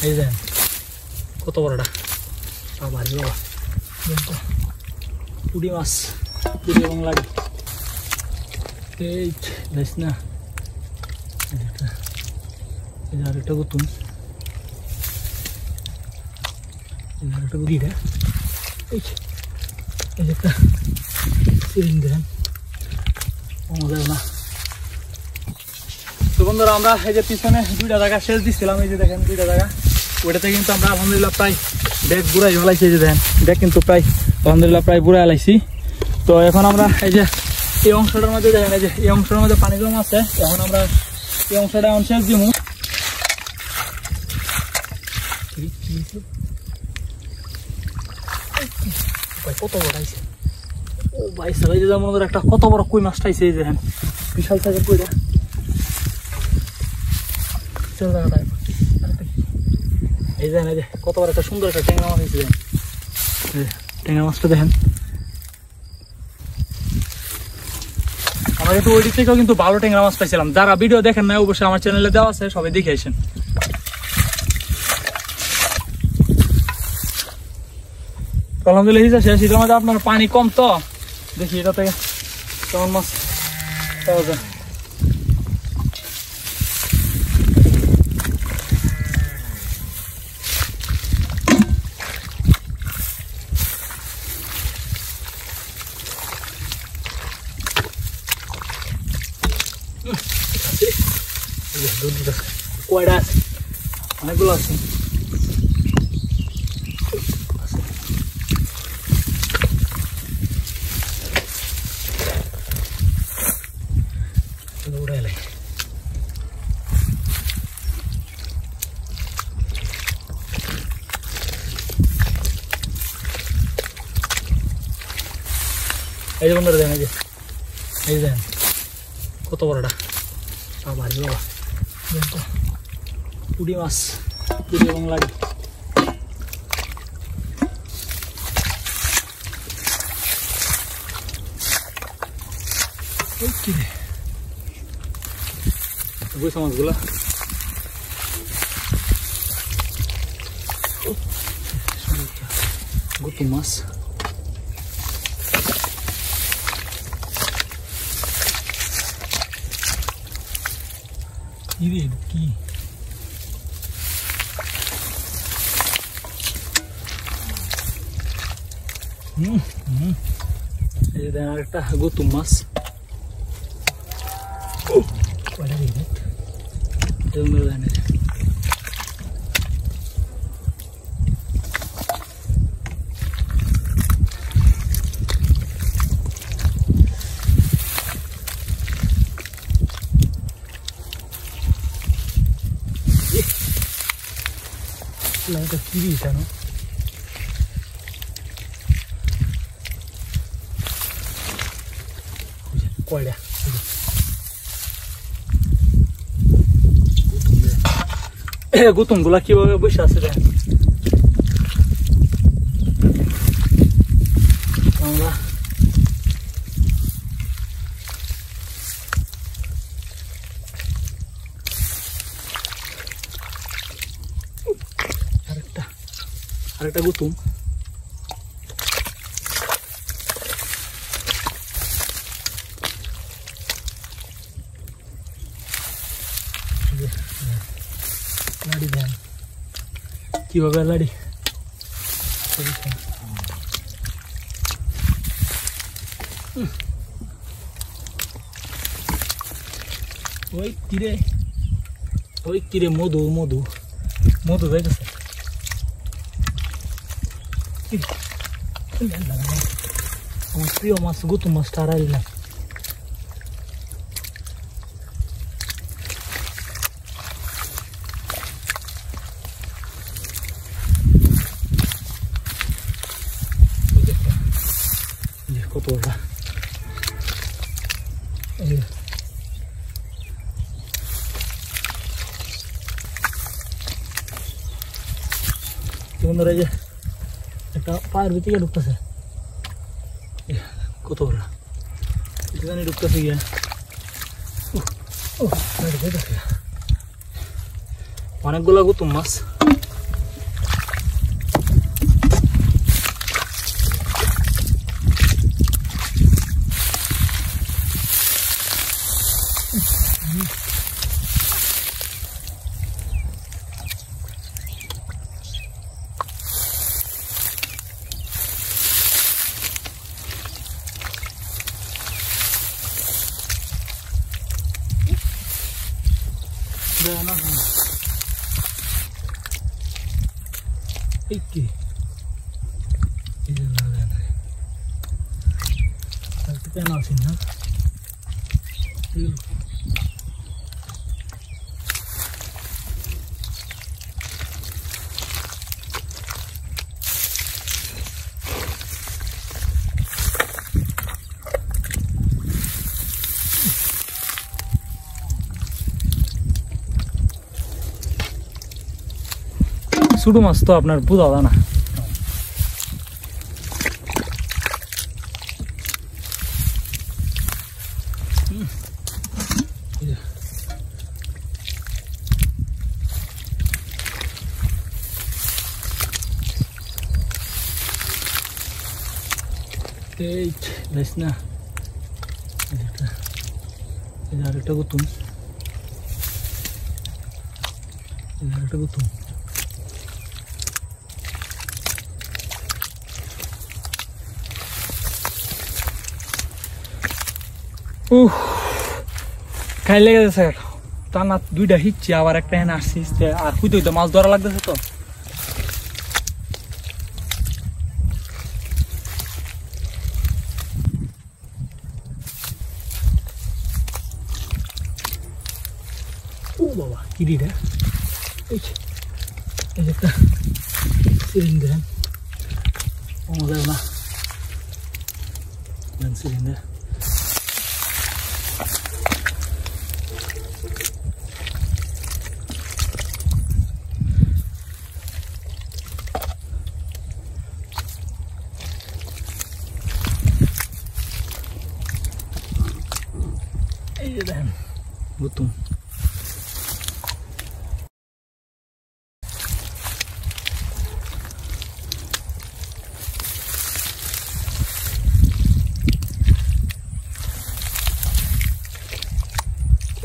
এই যে কত বড়টা আবার বাবা পুঁটি মাছ পুঁটি এবং লাগে এই দেখ না এই যে আরেকটা গুতুম এই আরেকটা গুড়িটা এই যে একটা সিরিং দেন মজা না। তো বন্ধুরা আমরা এই যে পিছনে দুইটা জায়গা সেচ দিচ্ছিলাম, এই যে দেখেন দুইটা জায়গা, ওইটাতে কিন্তু আমরা আলহামদুলিল্লাহ প্রায় ব্যাগ বুড়াই ফেলাইছি। এই যে দেখেন ব্যাগ কিন্তু প্রায় আলহামদুলিল্লাহ প্রায় বুড়াই ফেলাইছি। তো এখন আমরা এই যে এই অংশটার মধ্যে দেখেন এই যে এই অংশের মধ্যে পানি জমা আছে, এখন আমরা এই অংশটা এখন সেচ দিব। কত বড় আইছে ও ভাই সালাই যে যেমন একটা কত বড় কই মাছটা আইছে, এই দেখেন বিশাল সাইজের কইটা। এই দেখেন এই যে কত বড় একটা সুন্দর একটা ট্যাংরা মাছ হয়েছে, ট্যাংরা মাছটা দেখেন। আমরা কিন্তু ওই দিক থেকেও কিন্তু ভালো ট্যাংরা মাছ পাইছিলাম, যারা ভিডিও দেখেন না অবশ্যই আমার চ্যানেলে দেওয়া আছে, সবাই দেখে আসেন। আলহামদুলিল্লাহ হিসা শেষ, এটার মধ্যে আপনার পানি কম তো দেখি এটা থেকে কেমন মাছ পাওয়া যায়। কয়টা আছে, অনেকগুলো আছে। এই যে বন্ধুরা দেখেন এই যে কত বড়টা আবার বাবা পুঁটি মাছ পুঁটি এবং লাগে। বুঝছো মাছগুলো গুতুম মাছ। কি এই যে আরেকটা গুতুম মাছ। Lanka kiri sana. Kaya. Gutum গুলা কিভাবে বসে আছে দেখেন। আমরা আরেকটা গুতুম। লাড়ি দেন কিভাবে লাড়ি ওই তীরে মধু মধু মধু যাইতেছে। আমার প্রিয় মাছ গুতুম মাছটা হারাইলাম। কত বড় বন্ধুরা, এই যে একটা পায়ের ভিতরে ঢুকতেছে, কত বড় এখানে ঢুকতেছে গিয়া। অনেকগুলো গুতুম মাছ। কি পেন আছে না ছোট মাছ তো আপনার বোঝা যায় না না আরেকটা গুতুম খাই লেগে যাচ্ছে টানা দুইটা হিচ্ছি আবার একটা হেন আসছি আর হইতে হইতে মাছ ধরা লাগতেছে তো ও বাবা কি রে এই একটা সিলিন্ডার মজা না সিলিন্ডার Butuh.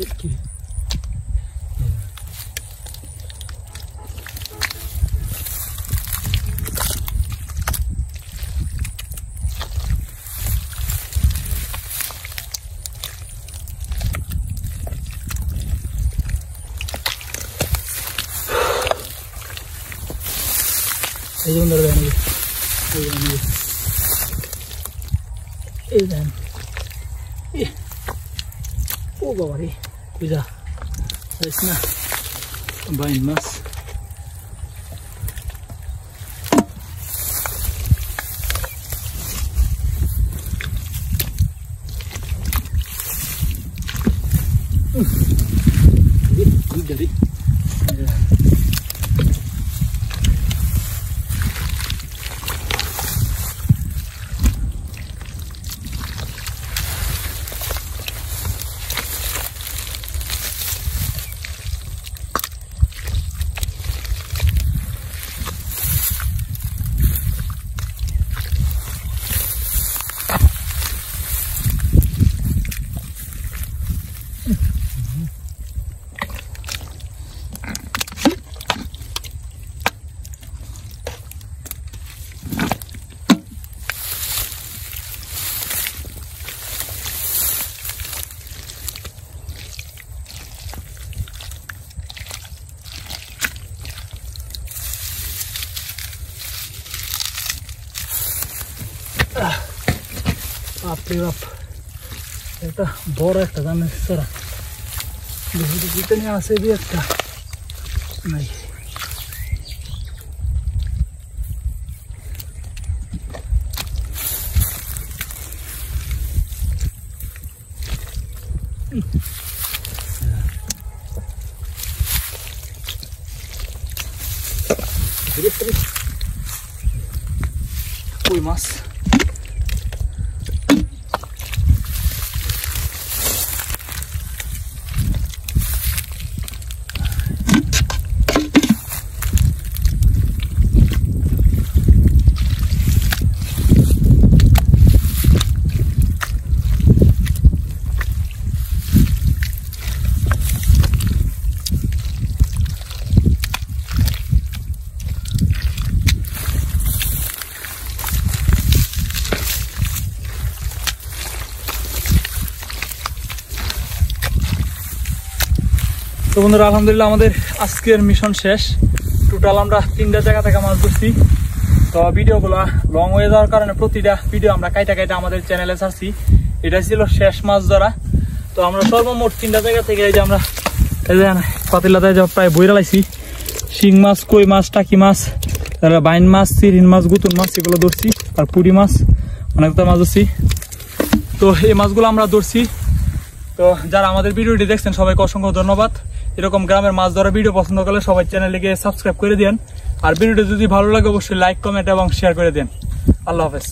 Okay. এই যে বন্ধুরা দেখেন এই দেখেন ও বাবা রে বুঝা যাইস না বাইন মাছ dari বাপরে বাপ এটা বড় একটা জানেন সারা দেখতে নিয়ে আসে দিয়ে একটা নাই কই মাছ তো বন্ধুরা আলহামদুলিল্লাহ আমাদের আজকের মিশন শেষ টোটাল আমরা 3টা জায়গা থেকে মাছ ধরছি। তো ভিডিওগুলো লং হয়ে যাওয়ার কারণে প্রতিটা ভিডিও আমরা কাইটা আমাদের চ্যানেলে ছাড়ছি। এটা ছিল শেষ মাছ ধরা। তো আমরা সর্বমোট 3টা জায়গা থেকে এই যে আমরা পাতিলাতে প্রায় বইরা লাইছি। শিং মাছ, কই মাছ, টাকি মাছ, বাইন মাছ, চিরিন মাছ, গুতুন মাছ এগুলো ধরছি। আর পুরি মাছ অনেকটা মাছ ধরছি। তো এই মাছগুলো আমরা ধরছি। তো যারা আমাদের ভিডিওটি দেখছেন সবাইকে অসংখ্য ধন্যবাদ। এরকম গ্রামের মাছ ধরা ভিডিও পছন্দ করলে সবাই চ্যানেলটিকে সাবস্ক্রাইব করে দেন। আর ভিডিওটি যদি ভালো লাগে অবশ্যই লাইক, কমেন্ট এবং শেয়ার করে দেন। আল্লাহ হাফেজ।